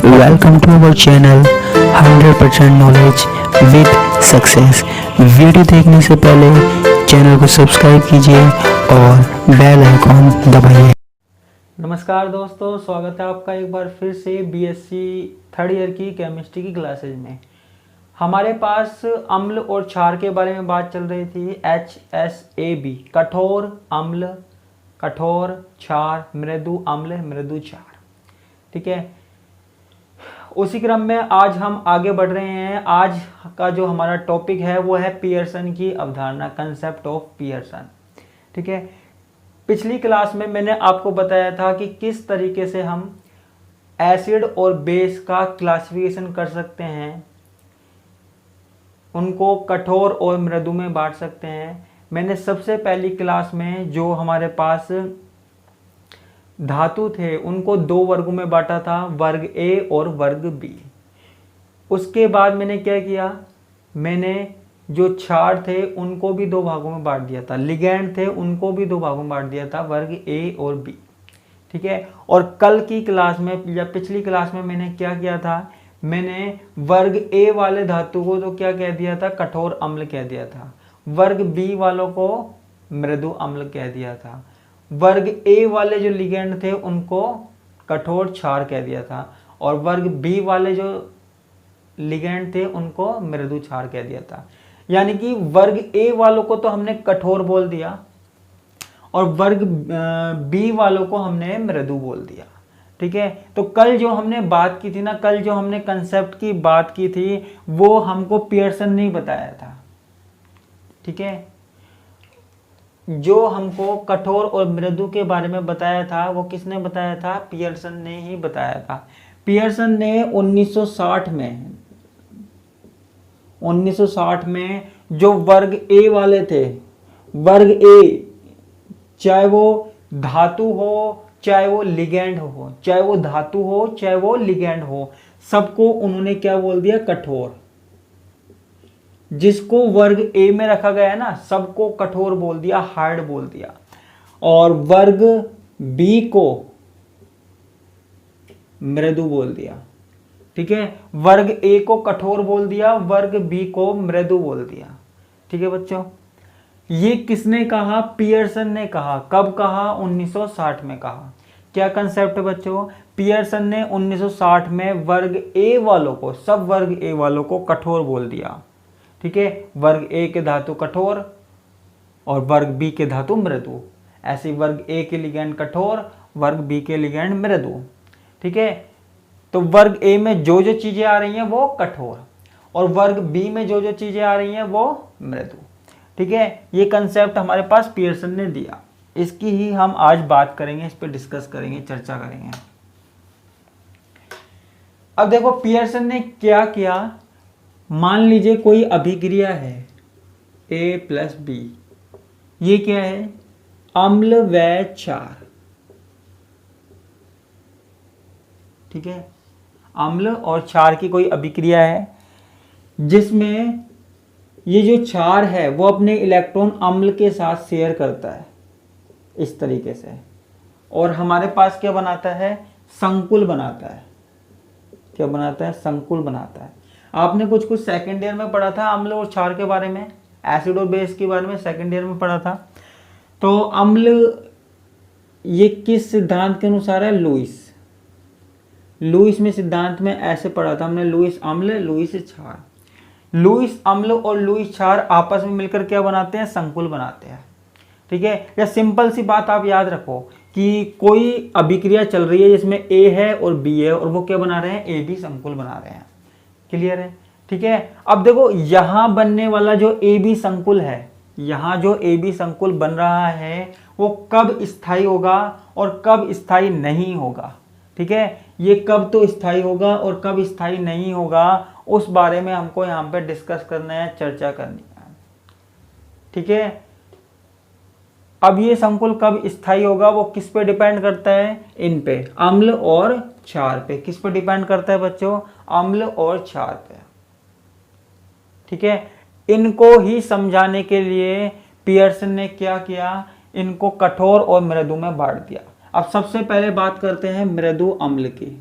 Welcome to our channel 100% knowledge with success. Video देखने से पहले चैनल को सब्सक्राइब कीजिए और बेल आइकॉन दबाइए। नमस्कार दोस्तों, स्वागत है आपका एक बार फिर से बीएससी थर्ड ईयर की केमिस्ट्री की क्लासेज में। हमारे पास अम्ल और क्षार के बारे में बात चल रही थी। HSAB कठोर अम्ल, कठोर क्षार, मृदु अम्ल, मृदु क्षार। ठीक है, उसी क्रम में आज हम आगे बढ़ रहे हैं। आज का जो हमारा टॉपिक है वो है पियर्सन की अवधारणा, कंसेप्ट ऑफ पियर्सन। ठीक है, पिछली क्लास में मैंने आपको बताया था कि किस तरीके से हम एसिड और बेस का क्लासिफिकेशन कर सकते हैं, उनको कठोर और मृदु में बांट सकते हैं। मैंने सबसे पहली क्लास में जो हमारे पास धातु थे उनको दो वर्गों में बांटा था, वर्ग ए और वर्ग बी। उसके बाद मैंने क्या किया, मैंने जो क्षार थे उनको भी दो भागों में बांट दिया था, लिगैंड थे उनको भी दो भागों में बांट दिया था, वर्ग ए और बी। ठीक है, और कल की क्लास में या पिछली क्लास में मैंने क्या किया था, मैंने वर्ग ए वाले धातु को तो क्या कह दिया था, कठोर अम्ल कह दिया था। वर्ग बी वालों को मृदु अम्ल कह दिया था। वर्ग ए वाले जो लिगेंड थे उनको कठोर क्षार कह दिया था, और वर्ग बी वाले जो लिगेंड थे उनको मृदु क्षार कह दिया था। यानी कि वर्ग ए वालों को तो हमने कठोर बोल दिया और वर्ग बी वालों को हमने मृदु बोल दिया। ठीक है, तो कल जो हमने बात की थी ना, कल जो हमने कंसेप्ट की बात की थी वो हमको पियर्सन ने बताया था। ठीक है, जो हमको कठोर और मृदु के बारे में बताया था वो किसने बताया था, पियर्सन ने ही बताया था। पियर्सन ने 1960 में जो वर्ग ए वाले थे, वर्ग ए चाहे वो धातु हो चाहे वो लिगैंड हो, चाहे वो धातु हो चाहे वो लिगैंड हो, सबको उन्होंने क्या बोल दिया, कठोर। जिसको वर्ग ए में रखा गया है ना, सबको कठोर बोल दिया, हार्ड बोल दिया। और वर्ग बी को मृदु बोल दिया। ठीक है, वर्ग ए को कठोर बोल दिया, वर्ग बी को मृदु बोल दिया। ठीक है बच्चों, ये किसने कहा, पियर्सन ने कहा। कब कहा, 1960 में कहा। क्या कंसेप्ट है बच्चों, पियर्सन ने 1960 में वर्ग ए वालों को, सब वर्ग ए वालों को कठोर बोल दिया। ठीक है, वर्ग ए के धातु कठोर और वर्ग बी के धातु मृदु। ऐसे वर्ग ए के लिगैंड कठोर, वर्ग बी के लिगैंड मृदु। ठीक है, तो वर्ग ए में जो जो चीजें आ रही हैं वो कठोर और वर्ग बी में जो जो चीजें आ रही हैं वो मृदु। ठीक है, ये कंसेप्ट हमारे पास पियर्सन ने दिया। इसकी ही हम आज बात करेंगे, इस पर डिस्कस करेंगे, चर्चा करेंगे। अब देखो पियर्सन ने क्या किया, मान लीजिए कोई अभिक्रिया है A प्लस बी, ये क्या है, अम्ल व क्षार। ठीक है, अम्ल और क्षार की कोई अभिक्रिया है जिसमें ये जो क्षार है वो अपने इलेक्ट्रॉन अम्ल के साथ शेयर करता है इस तरीके से, और हमारे पास क्या बनाता है, संकुल बनाता है। क्या बनाता है, संकुल बनाता है। आपने कुछ सेकेंड ईयर में पढ़ा था अम्ल और क्षार के बारे में, एसिड और बेस के बारे में सेकेंड ईयर में पढ़ा था। तो अम्ल ये किस सिद्धांत के अनुसार है, लुईस में सिद्धांत में ऐसे पढ़ा था हमने, लुईस अम्ल लुईस क्षार। लुईस अम्ल और लुईस क्षार आपस में मिलकर क्या बनाते हैं, संकुल बनाते हैं। ठीक है, या सिंपल सी बात आप याद रखो कि कोई अभिक्रिया चल रही है जिसमें ए है और बी है और वो क्या बना रहे हैं, ए बी संकुल बना रहे हैं। क्लियर है। ठीक है, अब देखो यहां बनने वाला जो ए बी संकुल है, यहां जो ए बी संकुल बन रहा है वो कब स्थायी होगा और कब स्थायी नहीं होगा। ठीक है, ये कब तो स्थायी होगा और कब स्थायी नहीं होगा, उस बारे में हमको यहाँ पे डिस्कस करना है, चर्चा करनी है। ठीक है, अब ये संकुल कब स्थायी होगा वो किस पे डिपेंड करता है, इन पे, अम्ल और क्षार पे। किस पे डिपेंड करता है बच्चों, अम्ल और क्षार पे। ठीक है, इनको ही समझाने के लिए पियर्सन ने क्या किया, इनको कठोर और मृदु में बांट दिया। अब सबसे पहले बात करते हैं मृदु अम्ल की।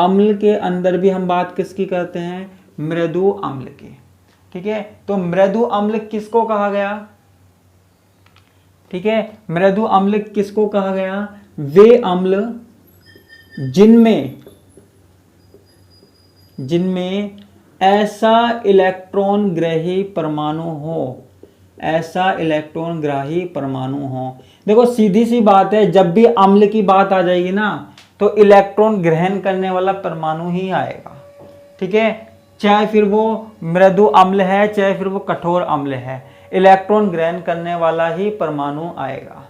अम्ल के अंदर भी हम बात किसकी करते हैं, मृदु अम्ल की। ठीक है, तो मृदु अम्ल किसको कहा गया, ठीक है, मृदु अम्ल किसको कहा गया, वे अम्ल जिनमें ऐसा इलेक्ट्रॉन ग्राही परमाणु हो, ऐसा इलेक्ट्रॉन ग्राही परमाणु हो। देखो सीधी सी बात है, जब भी अम्ल की बात आ जाएगी ना तो इलेक्ट्रॉन ग्रहण करने वाला परमाणु ही आएगा। ठीक है, चाहे फिर वो मृदु अम्ल है चाहे फिर वो कठोर अम्ल है, इलेक्ट्रॉन ग्रहण करने वाला ही परमाणु आएगा।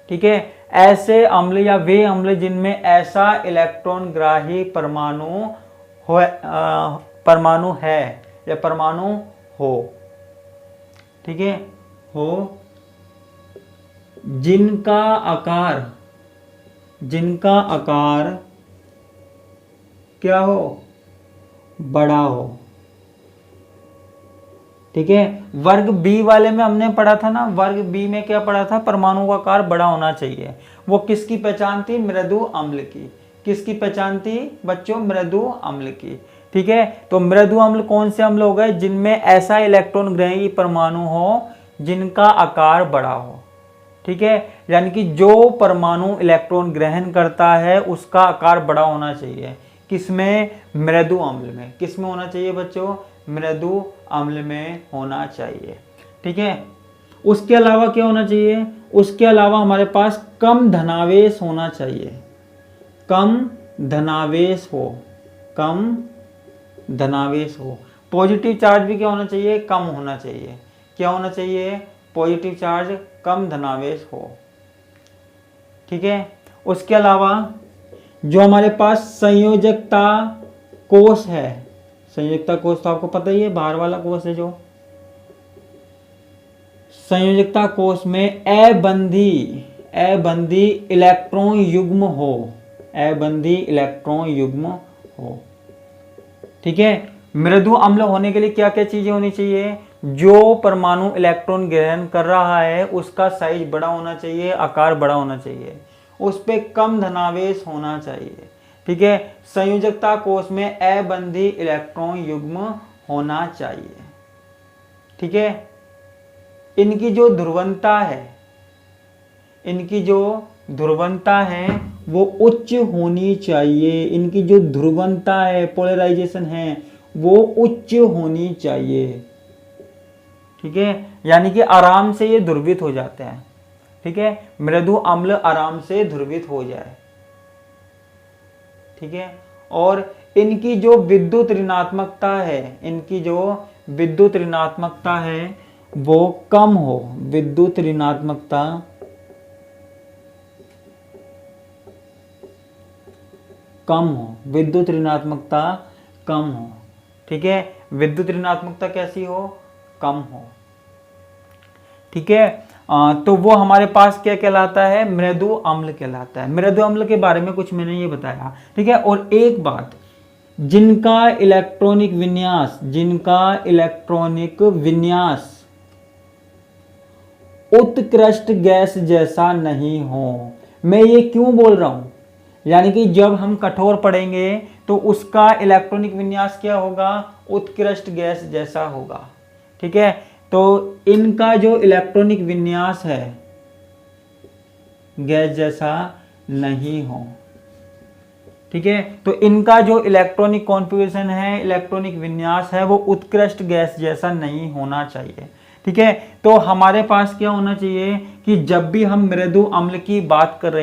ठीक है, ऐसे अम्ल या वे अम्ल जिनमें ऐसा इलेक्ट्रॉन ग्राही परमाणु है या परमाणु हो, ठीक है, हो, जिनका आकार क्या हो, बड़ा हो। ठीक है, वर्ग बी वाले में हमने पढ़ा था ना, वर्ग बी में क्या पढ़ा था, परमाणु का आकार बड़ा होना चाहिए। वो किसकी पहचान थी, मृदु अम्ल की। किसकी पहचान थी बच्चों, मृदु अम्ल की। ठीक है, तो मृदु अम्ल कौन से अम्ल हो गए, जिनमें ऐसा इलेक्ट्रॉन ग्राही परमाणु हो जिनका आकार बड़ा हो। ठीक है, यानी कि जो परमाणु इलेक्ट्रॉन ग्रहण करता है उसका आकार बड़ा होना चाहिए। किसमें, मृदु अम्ल में। किसमें होना चाहिए बच्चों, मृदु अम्ल में होना चाहिए। ठीक है, उसके अलावा क्या होना चाहिए, उसके अलावा हमारे पास कम धनावेश होना चाहिए। कम धनावेश हो, कम धनावेश हो। पॉजिटिव चार्ज भी क्या होना चाहिए, कम होना चाहिए। क्या होना चाहिए, पॉजिटिव चार्ज, कम धनावेश हो। ठीक है, उसके अलावा जो हमारे पास संयोजकता कोष है, संयोजकता कोष तो आपको पता ही है, बाहर वाला कोष है जो, संयोजकता कोष में अबंधी इलेक्ट्रॉन युग्म हो, अबंधी इलेक्ट्रॉन युग्म हो। ठीक है, मृदु अम्ल होने के लिए क्या क्या चीजें होनी चाहिए, जो परमाणु इलेक्ट्रॉन ग्रहण कर रहा है उसका साइज बड़ा होना चाहिए, आकार बड़ा होना चाहिए, उस पे कम धनावेश होना चाहिए। ठीक है, संयोजकता कोष में अबंधी इलेक्ट्रॉन युग्म होना चाहिए। ठीक है, इनकी जो ध्रुवणता है, वो उच्च होनी चाहिए। इनकी जो ध्रुवणता है, पोलराइजेशन है, वो उच्च होनी चाहिए। ठीक है, यानी कि आराम से ये ध्रुवित हो जाते हैं। ठीक है, मृदु अम्ल आराम से ध्रुवित हो जाए। ठीक है, और इनकी जो विद्युत ऋणात्मकता है, वो कम हो। विद्युत ऋणात्मकता कम हो, विद्युत ऋणात्मकता कम हो। ठीक है, विद्युत ऋणात्मकता कैसी हो, कम हो। ठीक है, तो वो हमारे पास क्या कहलाता है, मृदु अम्ल कहलाता है। मृदु अम्ल के बारे में कुछ मैंने ये बताया। ठीक है, और एक बात, जिनका इलेक्ट्रॉनिक विन्यास उत्कृष्ट गैस जैसा नहीं हो। मैं ये क्यों बोल रहा हूं, यानी कि जब हम कठोर पढ़ेंगे तो उसका इलेक्ट्रॉनिक विन्यास क्या होगा, उत्कृष्ट गैस जैसा होगा। ठीक है, तो इनका जो इलेक्ट्रॉनिक विन्यास है गैस जैसा नहीं हो। ठीक है, तो इनका जो इलेक्ट्रॉनिक कॉन्फ़िगरेशन है, इलेक्ट्रॉनिक विन्यास है, वो उत्कृष्ट गैस जैसा नहीं होना चाहिए। ठीक है, तो हमारे पास क्या होना चाहिए कि जब भी हम मृदु अम्ल की बात कर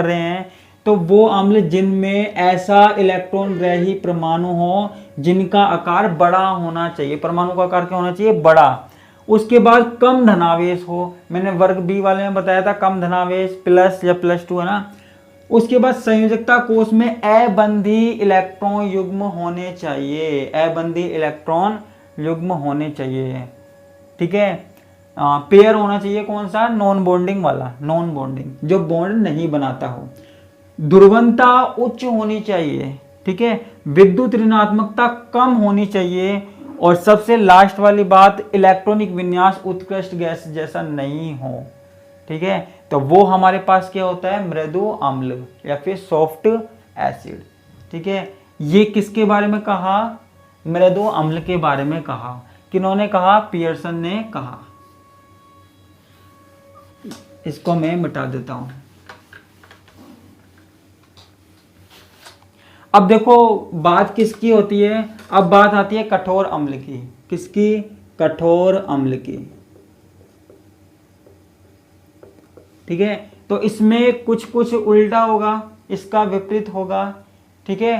रहे हैं, तो वो अम्ल जिनमें ऐसा इलेक्ट्रॉन ग्राही परमाणु हो जिनका आकार बड़ा होना चाहिए। परमाणु का आकार क्या होना चाहिए, बड़ा। उसके बाद कम धनावेश हो। मैंने वर्ग बी वाले में बताया था, कम धनावेश, प्लस या +2 है ना। उसके बाद संयोजकता कोष में अबंधी इलेक्ट्रॉन युग्म होने चाहिए, अबंधी इलेक्ट्रॉन युग्म होने चाहिए। ठीक है, पेयर होना चाहिए कौन सा, नॉन बॉन्डिंग वाला, नॉन बॉन्डिंग, जो बॉन्ड नहीं बनाता हो। ध्रुवणता उच्च होनी चाहिए। ठीक है, विद्युत ऋणात्मकता कम होनी चाहिए, और सबसे लास्ट वाली बात, इलेक्ट्रॉनिक विन्यास उत्कृष्ट गैस जैसा नहीं हो। ठीक है, तो वो हमारे पास क्या होता है, मृदु अम्ल या फिर सॉफ्ट एसिड। ठीक है, ये किसके बारे में कहा, मृदु अम्ल के बारे में कहा। किन्होंने कहा, पियर्सन ने कहा। इसको मैं मिटा देता हूं। अब देखो बात किसकी होती है, अब बात आती है कठोर अम्ल की। किसकी, कठोर अम्ल की। ठीक है, तो इसमें कुछ कुछ उल्टा होगा, इसका विपरीत होगा। ठीक है,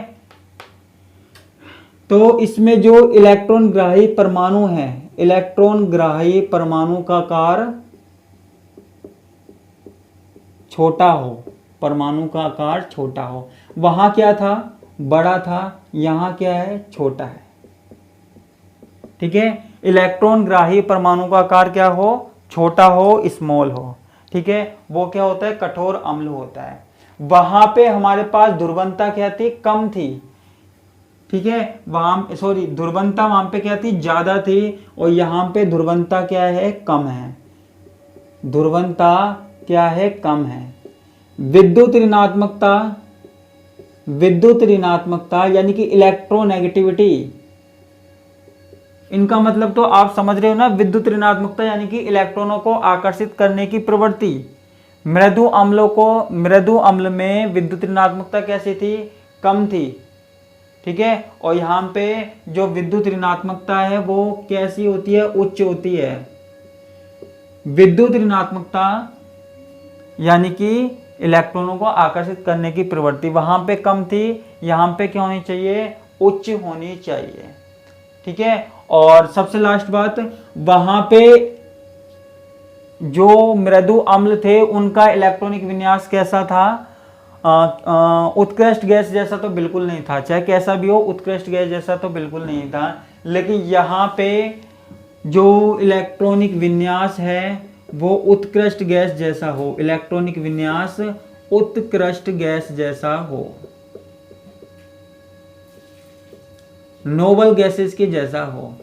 तो इसमें जो इलेक्ट्रॉन ग्राही परमाणु है, इलेक्ट्रॉन ग्राही परमाणु का आकार छोटा हो, परमाणु का आकार छोटा हो। वहां क्या था, बड़ा था, यहां क्या है, छोटा है। ठीक है, इलेक्ट्रॉन ग्राही परमाणु का आकार क्या हो, छोटा हो, स्मॉल हो। ठीक है, वो क्या होता है, कठोर अम्ल होता है। वहां पे हमारे पास ध्रुवणता क्या थी, कम थी। ठीक है, वहां सॉरी ध्रुवणता वहां पे क्या थी, ज्यादा थी, और यहां पे ध्रुवणता क्या है, कम है। ध्रुवणता क्या है, कम है। विद्युत ऋणात्मकता, विद्युत ऋणात्मकता यानी कि इलेक्ट्रोनेगेटिविटी, इनका मतलब तो आप समझ रहे हो ना। विद्युत ऋणात्मकता यानी कि इलेक्ट्रॉनों को आकर्षित करने की प्रवृत्ति। मृदु अम्ल में विद्युत ऋणात्मकता कैसी थी, कम थी। ठीक है, और यहाँ पे जो विद्युत ऋणात्मकता है वो कैसी होती है, उच्च होती है। विद्युत ऋणात्मकता यानी कि इलेक्ट्रॉनों को आकर्षित करने की प्रवृत्ति वहां पे कम थी, यहां पे क्या होनी चाहिए, उच्च होनी चाहिए। ठीक है, और सबसे लास्ट बात, वहां पे जो मृदु अम्ल थे उनका इलेक्ट्रॉनिक विन्यास कैसा था, उत्कृष्ट गैस जैसा तो बिल्कुल नहीं था। चाहे कैसा भी हो, उत्कृष्ट गैस जैसा तो बिल्कुल नहीं था। लेकिन यहाँ पे जो इलेक्ट्रॉनिक विन्यास है वो उत्कृष्ट गैस जैसा हो, इलेक्ट्रॉनिक विन्यास उत्कृष्ट गैस जैसा हो, नोबल गैसेस के जैसा हो।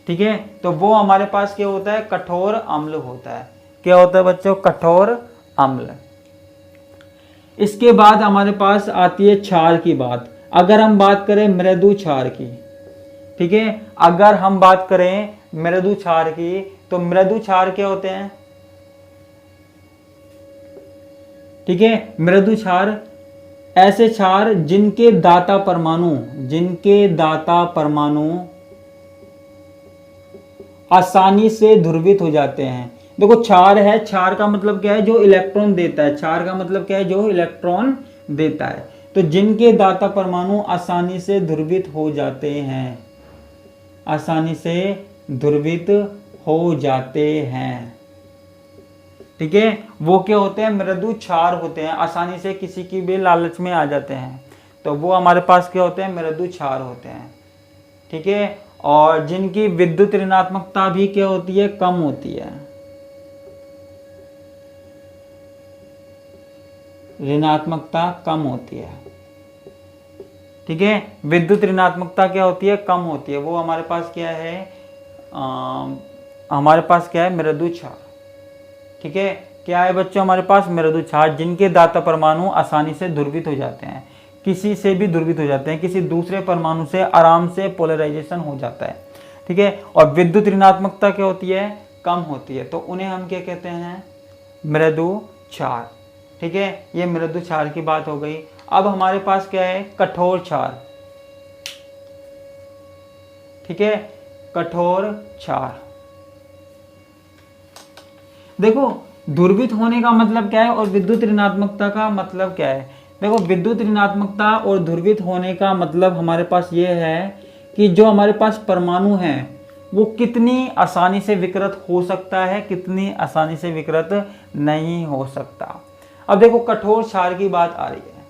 ठीक है, तो वो हमारे पास क्या होता है, कठोर अम्ल होता है। क्या होता है बच्चों, कठोर अम्ल। इसके बाद हमारे पास आती है क्षार की बात। अगर हम बात करें मृदु क्षार की, ठीक है, अगर हम बात करें मृदु क्षार की, तो मृदु क्षार क्या होते हैं, ठीक है, मृदु क्षार ऐसे क्षार जिनके दाता परमाणु आसानी से ध्रुवित हो जाते हैं। देखो क्षार है, क्षार का मतलब क्या है, जो इलेक्ट्रॉन देता है। क्षार का मतलब क्या है, जो इलेक्ट्रॉन देता है। तो जिनके दाता परमाणु आसानी से ध्रुवित हो जाते हैं, आसानी से ध्रुवित हो जाते हैं, ठीक है, वो क्या होते हैं, मृदु क्षार होते हैं। आसानी से किसी की भी लालच में आ जाते हैं, तो वो हमारे पास क्या होते हैं, मृदु क्षार होते हैं। ठीक है, और जिनकी विद्युत ऋणात्मकता भी क्या होती है, कम होती है। ऋणात्मकता कम होती है। ठीक है, विद्युत ऋणात्मकता क्या होती है, कम होती है। वो हमारे पास क्या है, हमारे पास क्या है, मृदु क्षार। ठीक है, क्या है बच्चों, हमारे पास मृदु क्षार जिनके दाता परमाणु आसानी से ध्रुवित हो जाते हैं, किसी से भी ध्रुवित हो जाते हैं, किसी दूसरे परमाणु से आराम से पोलराइजेशन हो जाता है। ठीक है, और विद्युत ऋणात्मकता क्या होती है, कम होती है। तो उन्हें हम क्या कहते हैं, मृदु क्षार। ठीक है, ये मृदु क्षार की बात हो गई। अब हमारे पास क्या है, कठोर क्षार। ठीक है, कठोर क्षार। देखो ध्रुवित होने का मतलब क्या है और विद्युत ऋणात्मकता का मतलब क्या है। देखो विद्युत ऋणात्मकता और ध्रुवित होने का मतलब हमारे पास ये है कि जो हमारे पास परमाणु है वो कितनी आसानी से विकृत हो सकता है, कितनी आसानी से विकृत नहीं हो सकता। अब देखो कठोर क्षार की बात आ रही है।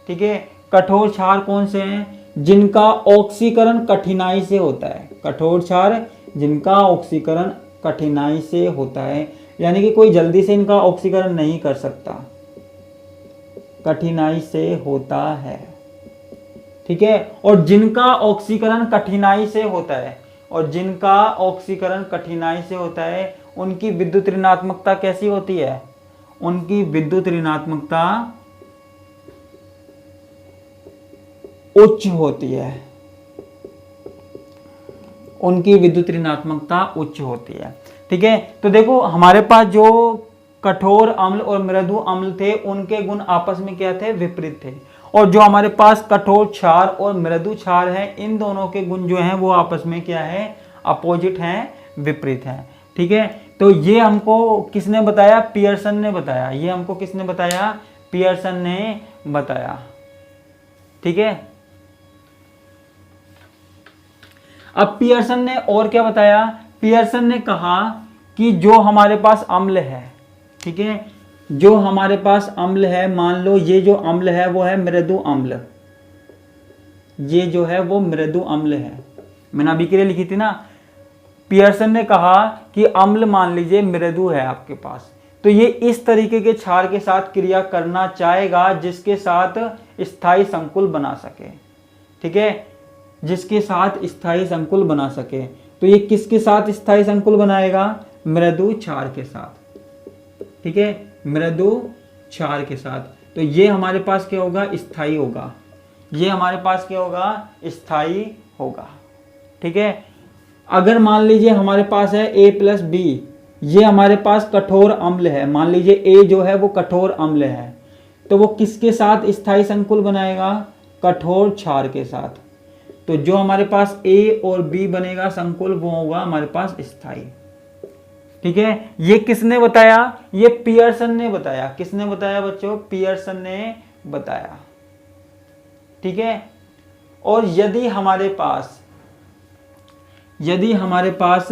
ठीक है, कठोर क्षार कौन से हैं, जिनका ऑक्सीकरण कठिनाई से होता है। कठोर क्षार जिनका ऑक्सीकरण कठिनाई से होता है, यानी कि कोई जल्दी से इनका ऑक्सीकरण नहीं कर सकता, कठिनाई से होता है। ठीक है, और जिनका ऑक्सीकरण कठिनाई से होता है, और जिनका ऑक्सीकरण कठिनाई से होता है, उनकी विद्युत ऋणात्मकता कैसी होती है, उनकी विद्युत ऋणात्मकता उच्च होती है, उनकी विद्युत ऋणात्मकता उच्च होती है। ठीक है, तो देखो हमारे पास जो कठोर अम्ल और मृदु अम्ल थे उनके गुण आपस में क्या थे, विपरीत थे। और जो हमारे पास कठोर क्षार और मृदु क्षार है, इन दोनों के गुण जो हैं वो आपस में क्या है, अपोजिट हैं, विपरीत हैं। ठीक है, तो ये हमको किसने बताया, पियर्सन ने बताया। ये हमको किसने बताया, पियर्सन ने बताया। ठीक है, अब पियर्सन ने और क्या बताया, पियर्सन ने कहा कि जो हमारे पास अम्ल है, ठीक है, जो हमारे पास अम्ल है, मान लो ये जो अम्ल है वो है मृदु अम्ल, ये जो है वो मृदु अम्ल है, मैंने अभी के लिए लिखी थी ना। पियर्सन ने कहा कि अम्ल मान लीजिए मृदु है आपके पास, तो ये इस तरीके के क्षार के साथ क्रिया करना चाहेगा जिसके साथ स्थायी संकुल बना सके। ठीक है, जिसके साथ स्थायी संकुल बना सके, तो ये किसके साथ स्थायी संकुल बनाएगा, मृदु क्षार के साथ। ठीक है, मृदु क्षार के साथ। तो ये हमारे पास क्या होगा, स्थायी होगा, ये हमारे पास क्या होगा, स्थायी होगा। ठीक है, अगर मान लीजिए हमारे पास है A+B, ये हमारे पास कठोर अम्ल है, मान लीजिए A जो है वो कठोर अम्ल है, तो वो किसके साथ स्थायी संकुल बनाएगा, कठोर क्षार के साथ। तो जो हमारे पास A और B बनेगा संकुल वो होगा हमारे पास स्थायी। ठीक है, ये किसने बताया, ये पियर्सन ने बताया। किसने बताया बच्चों, पियर्सन ने बताया। ठीक है, और यदि हमारे पास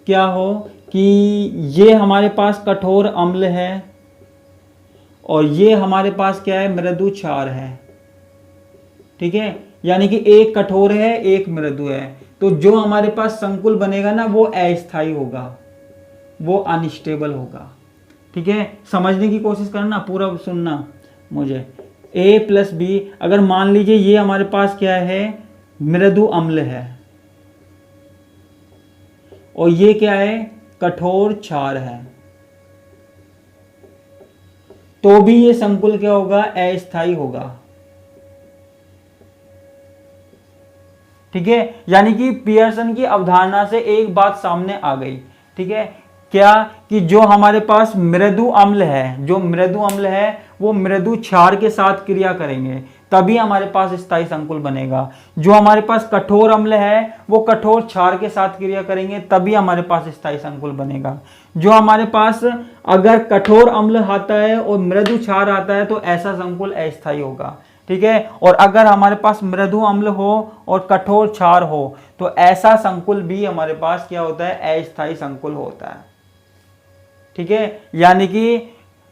क्या हो कि ये हमारे पास कठोर अम्ल है और ये हमारे पास क्या है, मृदु क्षार है। ठीक है, यानी कि एक कठोर है एक मृदु है, तो जो हमारे पास संकुल बनेगा ना वो अस्थायी होगा, वो अनस्टेबल होगा। ठीक है, समझने की कोशिश करना, पूरा सुनना मुझे। A+B, अगर मान लीजिए ये हमारे पास क्या है, मृदु अम्ल है और ये क्या है, कठोर क्षार है, तो भी ये संकुल क्या होगा, अस्थायी होगा। ठीक है, यानी कि पियर्सन की अवधारणा से एक बात सामने आ गई। ठीक है, क्या कि जो हमारे पास मृदु अम्ल है, जो मृदु अम्ल है वो मृदु क्षार के साथ क्रिया करेंगे तभी हमारे पास स्थायी संकुल बनेगा। जो हमारे पास कठोर अम्ल है वो कठोर क्षार के साथ क्रिया करेंगे तभी हमारे पास स्थायी संकुल बनेगा। जो हमारे पास अगर कठोर अम्ल आता है और मृदु क्षार आता है तो ऐसा संकुल अस्थायी होगा। ठीक है, और अगर हमारे पास मृदु अम्ल हो और कठोर क्षार हो तो ऐसा संकुल भी हमारे पास क्या होता है, अस्थायी संकुल होता है। ठीक है, यानी कि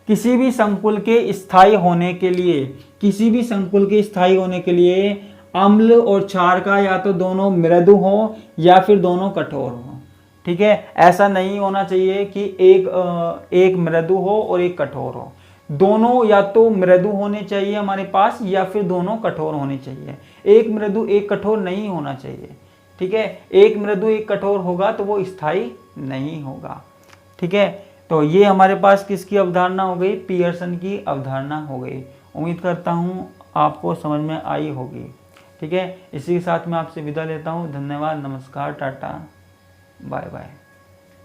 किसी भी संकुल के स्थायी होने के लिए, किसी भी संकुल के स्थायी होने के लिए अम्ल और क्षार का या तो दोनों मृदु हो या फिर दोनों कठोर हो। ठीक है, ऐसा नहीं होना चाहिए कि एक मृदु हो और एक कठोर हो, दोनों या तो मृदु होने चाहिए हमारे पास या फिर दोनों कठोर होने चाहिए। एक मृदु एक कठोर नहीं होना चाहिए। ठीक है, एक मृदु एक कठोर होगा तो वो स्थायी नहीं होगा। ठीक है, तो ये हमारे पास किसकी अवधारणा हो गई, पियर्सन की अवधारणा हो गई। उम्मीद करता हूँ आपको समझ में आई होगी। ठीक है, इसी के साथ मैं आपसे विदा लेता हूँ। धन्यवाद, नमस्कार, टाटा, बाय बाय।